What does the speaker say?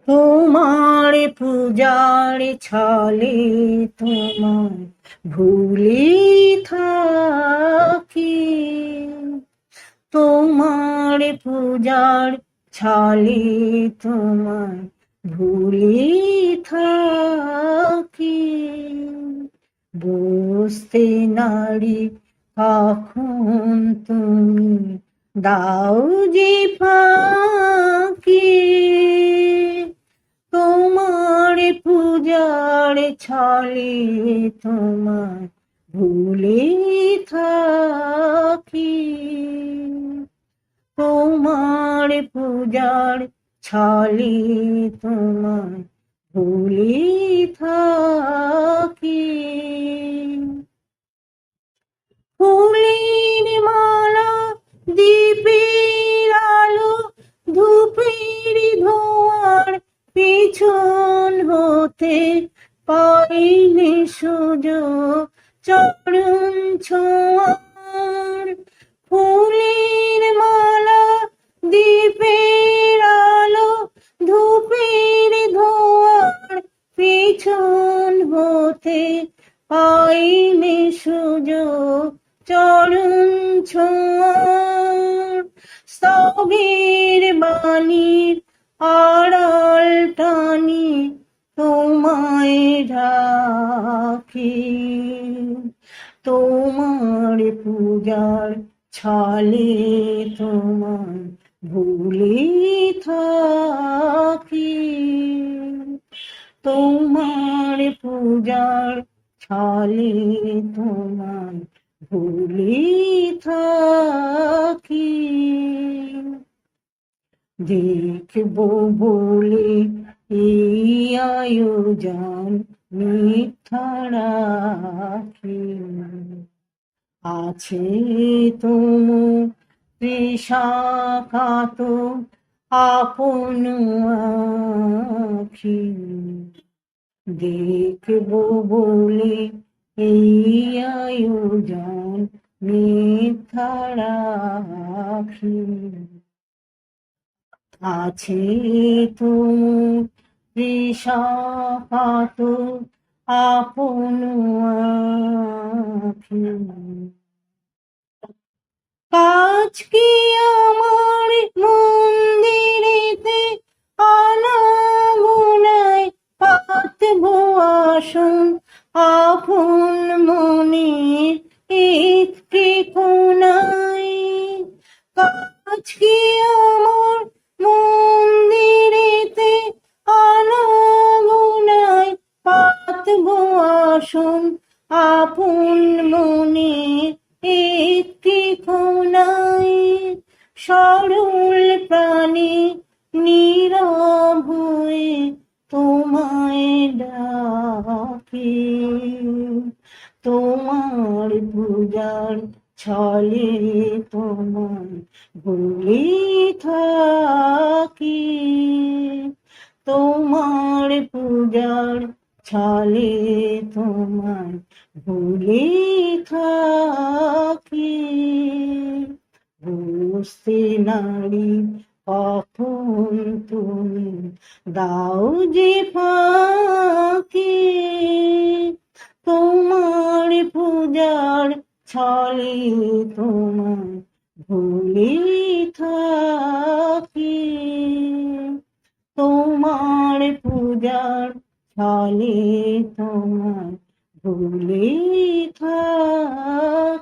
তোমার পূজার ছলে তোমায় ভুলি থাকি। তোমার পূজার ছলে তোমায় ভুলি থাকি। বুঝতে নারী কখন তুমি দাও যে ফাঁকি। তোমার পূজার ছলে তোমায় ভুলে থাকি। তোমার পূজার ছলে তোমায় ভুলে থাকি। ফুলের মালা দীপের আলো ধূপের ধোঁয়ার পিছন হতে পাইলে সুযোগ চরণ ছোঁয়ার। ফুলের মালা দীপের আলো ধূপের ধোঁয়ার পিছন হতে পাইলে সুযোগ চরণ ছোঁয়ার। স্তবের বাণীর আড়াল টানি তোমায় রাখি। তোমার পূজার ছলে তোমায় ভুলে থাকি। তোমার পূজার ছলে তোমায় ভুলে থাকি। দেখবো বলে এই আয়োজন মিথ্যা রাখি। আছে তুমু তৃষাকাত আপন আখি। দেখবো বলে এই আয়োজন মিথ্যা রাখি। আছে তুমু তৃষাকাত আপন আখি। কাজ কি আমার মন্দিরেতে আনাগোনায় পাতবো আসন আপন মনের একটি কোণায়। কাজ কি আমার মন্দিরেতে আনাগোনায় পাতবো আসন আপন মনের একটি কোণায়। সরল প্রাণী নীরব হয়ে তোমায় ডাকি। তোমার পূজার ছলে তোমায় ভুলে থাকি। তোমার পূজার ছলে তোমায় ভুলে থাকি। বুঝতে নারী কখন তুমি দাও যে ফাঁকি। তোমার পূজার ছলে তোমায় ভুলে থাকি। তোমার পূজার ছলে তোমায় ভুলে থাকি।